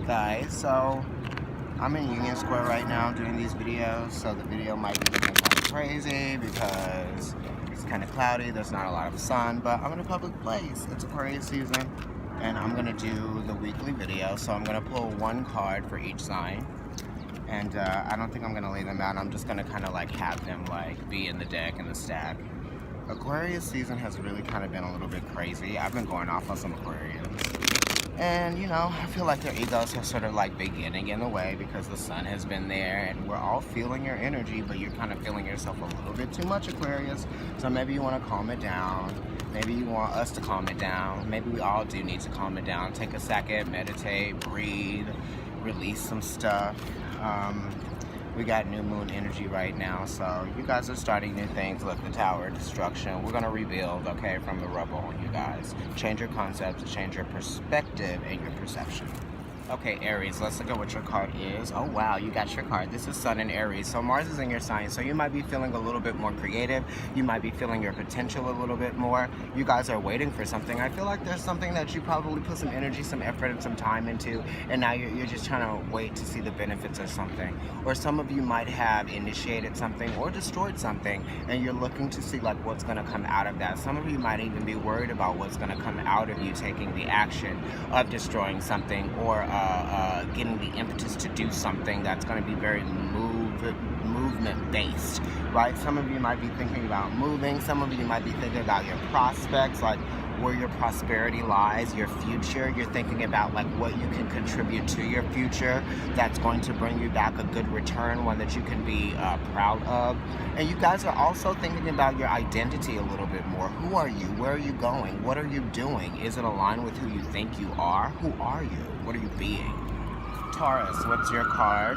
guys, so I'm in Union Square right now doing these videos, so the video might be looking kind of crazy because it's kind of cloudy, there's not a lot of sun, but I'm in a public place. It's Aquarius season, and I'm going to do the weekly video, so I'm going to pull one card for each sign, and I don't think I'm going to lay them out. I'm just going to kind of like have them like be in the deck in the stack. Aquarius season has really kind of been a little bit crazy. I've been going off on some Aquarians. And, you know, I feel like their egos have sort of like been getting in the way because the sun has been there and we're all feeling your energy, but you're kind of feeling yourself a little bit too much, Aquarius. So maybe you want to calm it down. Maybe you want us to calm it down. Maybe we all do need to calm it down. Take a second, meditate, breathe, release some stuff. We got new moon energy right now, so you guys are starting new things. Look, the tower, destruction. We're going to rebuild, okay, from the rubble, you guys. Change your concepts, change your perspective and your perception. Okay, Aries, let's look at what your card is. Oh, wow, you got your card. This is Sun in Aries. So Mars is in your sign, so you might be feeling a little bit more creative. You might be feeling your potential a little bit more. You guys are waiting for something. I feel like there's something that you probably put some energy, some effort, and some time into, and now you're just trying to wait to see the benefits of something. Or some of you might have initiated something or destroyed something, and you're looking to see like what's going to come out of that. Some of you might even be worried about what's going to come out of you taking the action of destroying something or getting the impetus to do something that's going to be very movement based, right? Some of you might be thinking about moving. Some of you might be thinking about your prospects, like where your prosperity lies, your future. You're thinking about like what you can contribute to your future that's going to bring you back a good return, one that you can be proud of. And you guys are also thinking about your identity a little bit more. Who are you? Where are you going? What are you doing? Is it aligned with who you think you are? Who are you? What are you being? Taurus, what's your card?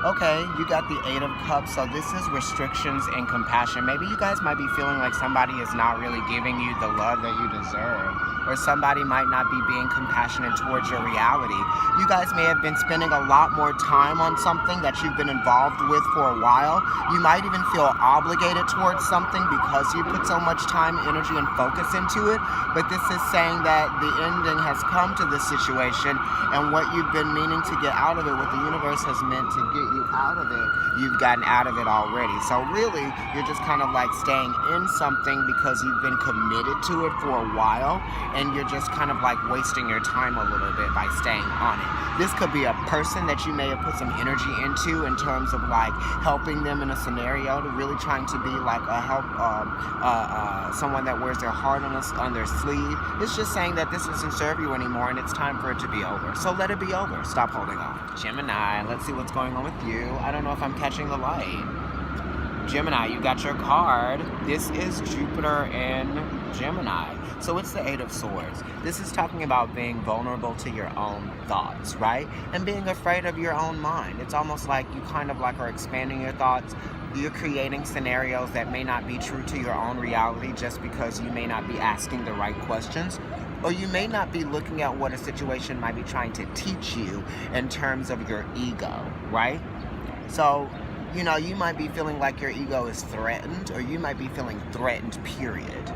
Okay, you got the 8 of Cups, so this is restrictions and compassion. Maybe you guys might be feeling like somebody is not really giving you the love that you deserve, or somebody might not be being compassionate towards your reality. You guys may have been spending a lot more time on something that you've been involved with for a while. You might even feel obligated towards something because you put so much time, energy, and focus into it, but this is saying that the ending has come to this situation, and what you've been meaning to get out of it, what the universe has meant to get you out of it, you've gotten out of it already. So really, you're just kind of like staying in something because you've been committed to it for a while, and you're just kind of like wasting your time a little bit by staying on it. This could be a person that you may have put some energy into in terms of like helping them in a scenario, to really trying to be like a help, someone that wears their heart on their sleeve. It's just saying that this doesn't serve you anymore and it's time for it to be over. So let it be over. Stop holding on. Gemini, let's see what's going on with you. I don't know if I'm catching the light. Gemini, you got your card. This is Jupiter in Gemini. So it's the 8 of Swords. This is talking about being vulnerable to your own thoughts, right? And being afraid of your own mind. It's almost like you kind of like are expanding your thoughts. You're creating scenarios that may not be true to your own reality just because you may not be asking the right questions. Or you may not be looking at what a situation might be trying to teach you in terms of your ego, right? So, you know, you might be feeling like your ego is threatened, or you might be feeling threatened, period.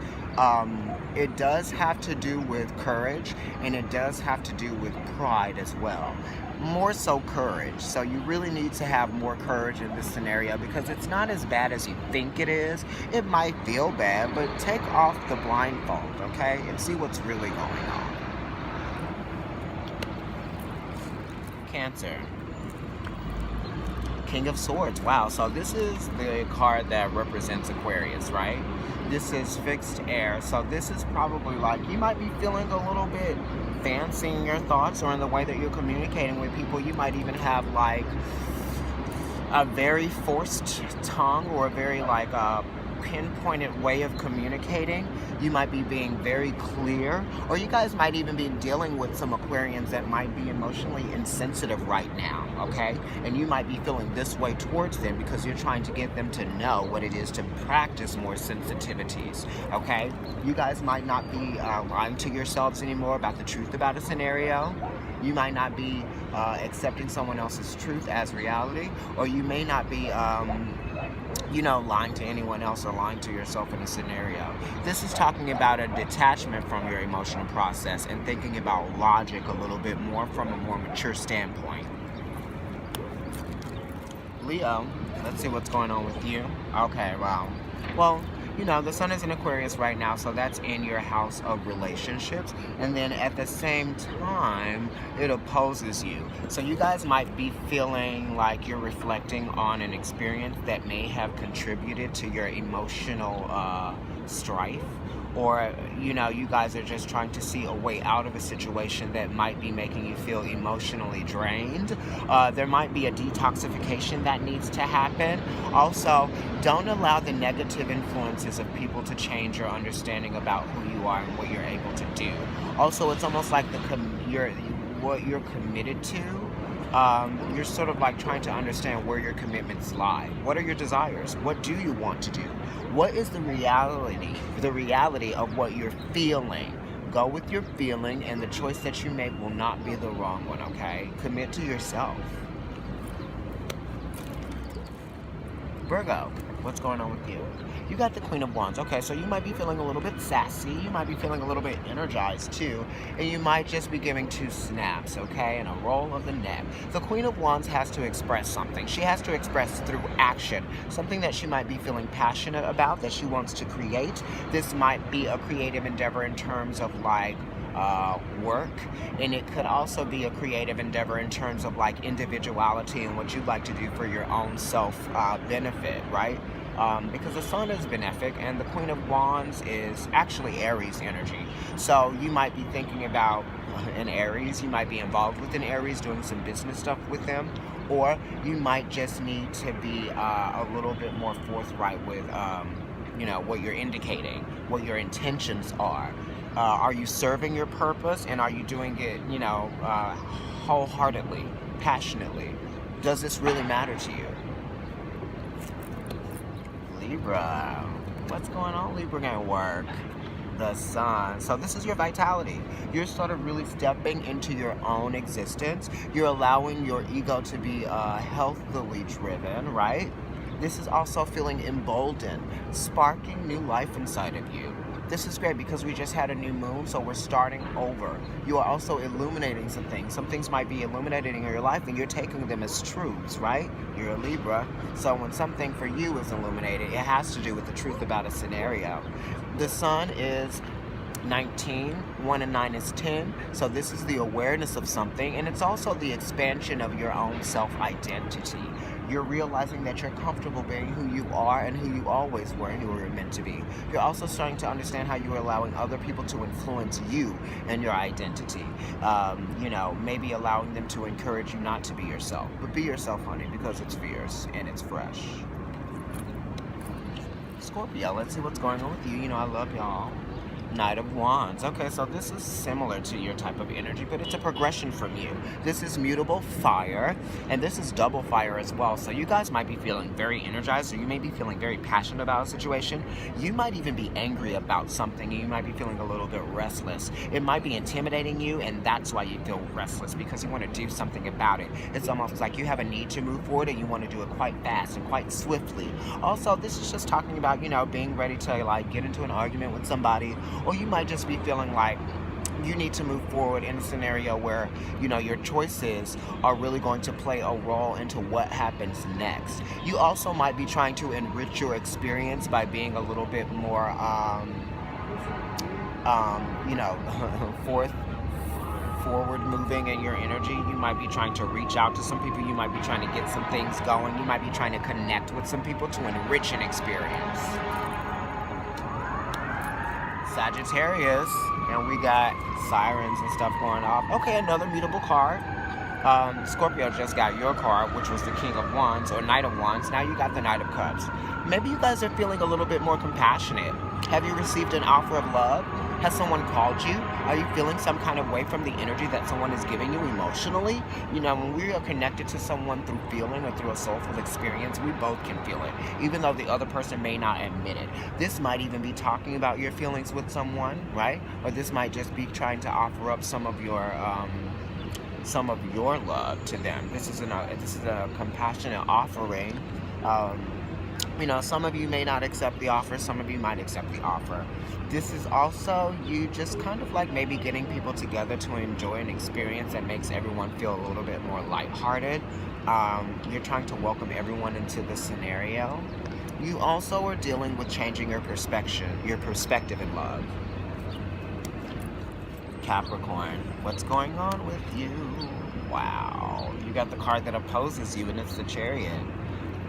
It does have to do with courage, and it does have to do with pride as well. More so courage. So you really need to have more courage in this scenario because it's not as bad as you think it is. It might feel bad, but take off the blindfold, okay, and see what's really going on. Cancer. King of Swords. Wow, so this is the card that represents Aquarius, right? This is fixed air, so this is probably like you might be feeling a little bit fancy in your thoughts or in the way that you're communicating with people. You might even have like a very forced tongue or a very like pinpointed way of communicating. You might be being very clear, or you guys might even be dealing with some Aquarians that might be emotionally insensitive right now, okay? And you might be feeling this way towards them because you're trying to get them to know what it is to practice more sensitivities, okay? You guys might not be lying to yourselves anymore about the truth about a scenario. You might not be accepting someone else's truth as reality, or you may not be lying to anyone else or lying to yourself in a scenario. This is talking about a detachment from your emotional process and thinking about logic a little bit more from a more mature standpoint. Leo, let's see what's going on with you. Okay, wow. Well, the sun is in Aquarius right now, so that's in your house of relationships. And then at the same time, it opposes you. So you guys might be feeling like you're reflecting on an experience that may have contributed to your emotional strife. Or, you guys are just trying to see a way out of a situation that might be making you feel emotionally drained. There might be a detoxification that needs to happen. Also, don't allow the negative influences of people to change your understanding about who you are and what you're able to do. Also, it's almost like what you're committed to. You're sort of like trying to understand where your commitments lie. What are your desires? What do you want to do? What is the reality of what you're feeling? Go with your feeling, and the choice that you make will not be the wrong one, okay? Commit to yourself. Virgo, what's going on with you? You got the Queen of Wands. Okay, so you might be feeling a little bit sassy. You might be feeling a little bit energized too. And you might just be giving 2 snaps, okay? And a roll of the neck. The Queen of Wands has to express something. She has to express through action. Something that she might be feeling passionate about, that she wants to create. This might be a creative endeavor in terms of like work, and it could also be a creative endeavor in terms of like individuality and what you'd like to do for your own self benefit, right? Because the sun is benefic and the Queen of Wands is actually Aries energy. So you might be thinking about an Aries, you might be involved with an Aries, doing some business stuff with them, or you might just need to be a little bit more forthright with what you're indicating, what your intentions are. Are you serving your purpose, and are you doing it, wholeheartedly, passionately? Does this really matter to you? Libra, what's going on, Libra? Gonna work. The sun. So this is your vitality. You're sort of really stepping into your own existence. You're allowing your ego to be healthily driven, right? This is also feeling emboldened, sparking new life inside of you. This is great because we just had a new moon, so we're starting over. You are also illuminating some things. Some things might be illuminating in your life and you're taking them as truths, right? You're a Libra. So when something for you is illuminated, it has to do with the truth about a scenario. The sun is 19, 1 and 9 is 10, so this is the awareness of something, and it's also the expansion of your own self-identity. You're realizing that you're comfortable being who you are and who you always were and who you were meant to be. You're also starting to understand how you are allowing other people to influence you and your identity. Maybe allowing them to encourage you not to be yourself, but be yourself, honey, because it's fierce and it's fresh. Scorpio, let's see what's going on with you. I love y'all. Knight of Wands. Okay, so this is similar to your type of energy, but it's a progression from you. This is mutable fire, and this is double fire as well. So you guys might be feeling very energized, or you may be feeling very passionate about a situation. You might even be angry about something, and you might be feeling a little bit restless. It might be intimidating you, and that's why you feel restless, because you want to do something about it. It's almost like you have a need to move forward, and you want to do it quite fast and quite swiftly. Also, this is just talking about, being ready to like get into an argument with somebody, or you might just be feeling like you need to move forward in a scenario where, your choices are really going to play a role into what happens next. You also might be trying to enrich your experience by being a little bit more, forward moving in your energy. You might be trying to reach out to some people. You might be trying to get some things going. You might be trying to connect with some people to enrich an experience. Sagittarius, and we got sirens and stuff going off. Okay, another mutable card. Scorpio just got your card, which was the King of Wands or Knight of Wands. Now you got the Knight of Cups. Maybe you guys are feeling a little bit more compassionate. Have you received an offer of love? Has someone called you? Are you feeling some kind of way from the energy that someone is giving you emotionally? When we are connected to someone through feeling or through a soulful experience, we both can feel it, even though the other person may not admit it. This might even be talking about your feelings with someone, right? Or this might just be trying to offer up some of your love to them. This is a compassionate offering. You know, some of you may not accept the offer, some of you might accept the offer. This is also you just kind of like maybe getting people together to enjoy an experience that makes everyone feel a little bit more lighthearted. You're trying to welcome everyone into the scenario. You also are dealing with changing your perspective in love. Capricorn, what's going on with you? Wow, you got the card that opposes you, and it's the Chariot.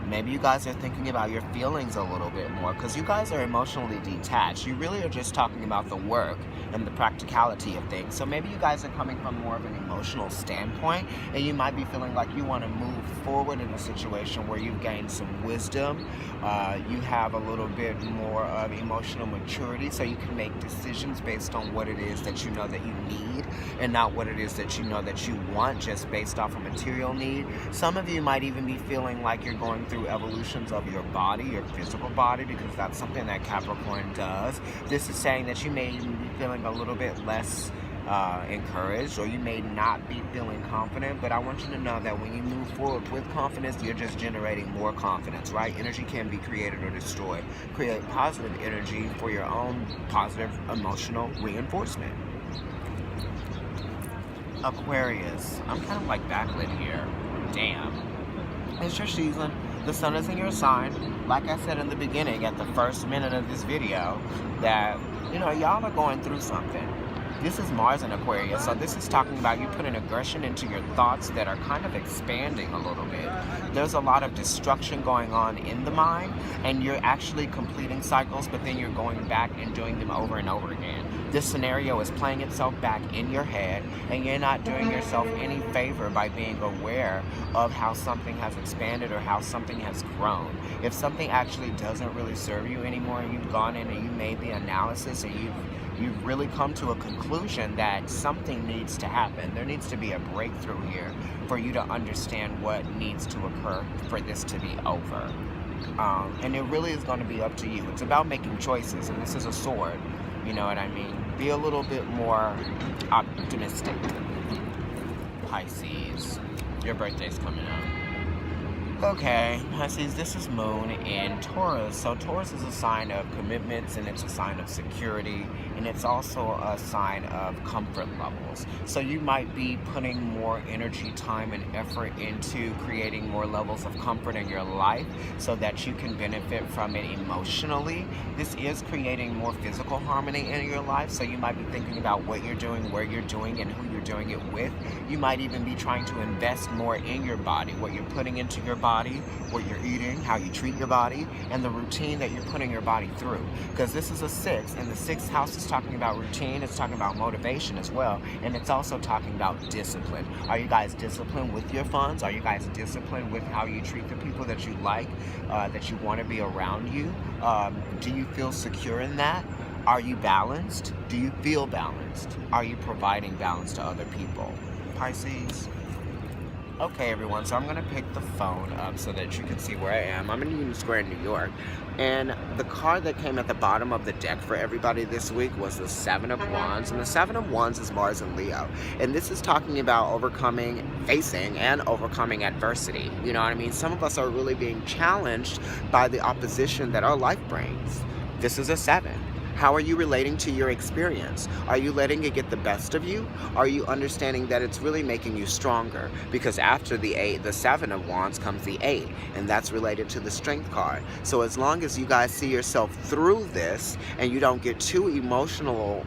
Maybe you guys are thinking about your feelings a little bit more because you guys are emotionally detached. You really are just talking about the work and the practicality of things. So maybe you guys are coming from more of an emotional standpoint, and you might be feeling like you want to move forward in a situation where you've gained some wisdom. You have a little bit more of emotional maturity, so you can make decisions based on what it is that you know that you need and not what it is that you know that you want just based off a material need. Some of you might even be feeling like you're going through evolutions of your body, your physical body, because that's something that Capricorn does. This is saying that you may even be feeling a little bit less encouraged, or you may not be feeling confident, but I want you to know that when you move forward with confidence, you're just generating more confidence, right? Energy can be created or destroyed. Create positive energy for your own positive emotional reinforcement. Aquarius, I'm kind of like backlit here. Damn. It's your season. The sun is in your sign. Like I said in the beginning, at the first minute of this video, that, you know, y'all are going through something. This is Mars in Aquarius, so this is talking about you putting aggression into your thoughts that are kind of expanding a little bit. There's a lot of destruction going on in the mind, and you're actually completing cycles, but then you're going back and doing them over and over again. This scenario is playing itself back in your head, and you're not doing yourself any favor by being aware of how something has expanded or how something has grown. If something actually doesn't really serve you anymore, and you've gone in and you made the analysis, and you've really come to a conclusion that something needs to happen. There needs to be a breakthrough here for you to understand what needs to occur for this to be over. And it really is going to be up to you. It's about making choices, and this is a sword. You know what I mean? Be a little bit more optimistic. Pisces, your birthday's coming up. Okay, Pisces, this is Moon in Taurus. So Taurus is a sign of commitments, and it's a sign of security, and it's also a sign of comfort levels. So you might be putting more energy, time, and effort into creating more levels of comfort in your life so that you can benefit from it emotionally. This is creating more physical harmony in your life, so you might be thinking about what you're doing, where you're doing, and who you're doing it with. You might even be trying to invest more in your body, what you're putting into your body, what you're eating, how you treat your body, and the routine that you're putting your body through. Because this is a 6, and the 6th house is talking about routine, it's talking about motivation as well, and it's also talking about discipline. Are you guys disciplined with your funds? Are you guys disciplined with how you treat the people that you like, that you want to be around you? Do you feel secure in that? Are you balanced? Do you feel balanced? Are you providing balance to other people? Pisces. Okay, everyone, so I'm going to pick the phone up so that you can see where I am. I'm in Union Square in New York, and the card that came at the bottom of the deck for everybody this week was the 7 of Wands, and the 7 of Wands is Mars and Leo, and this is talking about facing and overcoming adversity. You know what I mean? Some of us are really being challenged by the opposition that our life brings. This is a 7. How are you relating to your experience? Are you letting it get the best of you? Are you understanding that it's really making you stronger? Because after the 7 of Wands comes the 8, and that's related to the Strength card. So as long as you guys see yourself through this and you don't get too emotional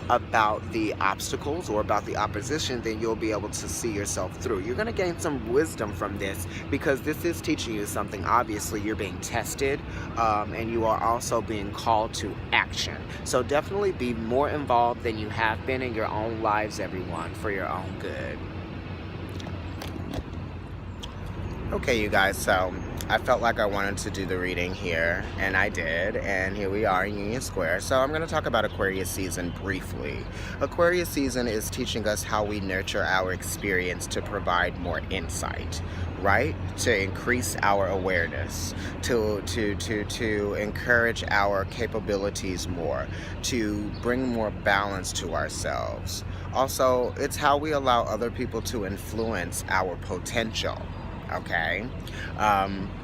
about the obstacles or about the opposition, then you'll be able to see yourself through. You're going to gain some wisdom from this, because this is teaching you something. Obviously, you're being tested, and you are also being called to action. So definitely be more involved than you have been in your own lives, everyone, for your own good. Okay, you guys, so I felt like I wanted to do the reading here, and I did, and here we are in Union Square. So I'm going to talk about Aquarius season briefly. Aquarius season is teaching us how we nurture our experience to provide more insight, right? To increase our awareness, to encourage our capabilities more, to bring more balance to ourselves. Also, it's how we allow other people to influence our potential. okay?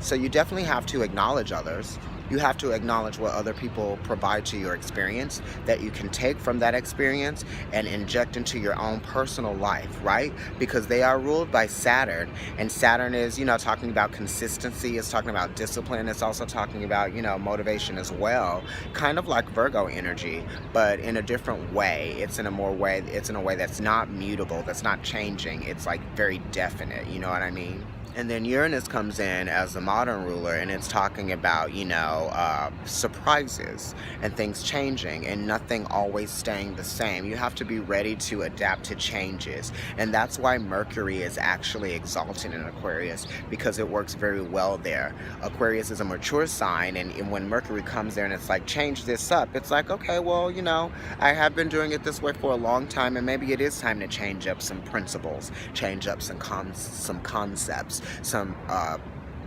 So you definitely have to acknowledge others. You have to acknowledge what other people provide to your experience that you can take from that experience and inject into your own personal life, right? Because they are ruled by Saturn, and Saturn is, you know, talking about consistency, it's talking about discipline, it's also talking about, you know, motivation as well, kind of like Virgo energy, but in a different way. It's in a way that's not mutable, that's not changing. It's like very definite, you know what I mean? And then Uranus comes in as the modern ruler, and it's talking about, you know, surprises and things changing and nothing always staying the same. You have to be ready to adapt to changes. And that's why Mercury is actually exalted in Aquarius, because it works very well there. Aquarius is a mature sign, and when Mercury comes there and it's like, change this up, it's like, okay, well, you know, I have been doing it this way for a long time, and maybe it is time to change up some principles, change up some concepts, some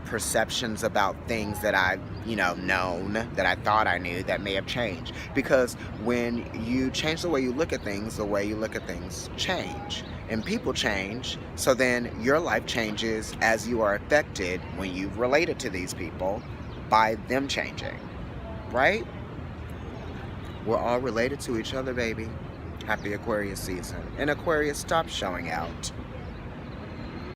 perceptions about things that I've, you know, known, that I thought I knew, that may have changed. Because when you change the way you look at things, the way you look at things change. And people change, so then your life changes as you are affected when you've related to these people by them changing, right? We're all related to each other, baby. Happy Aquarius season. And Aquarius, stop showing out.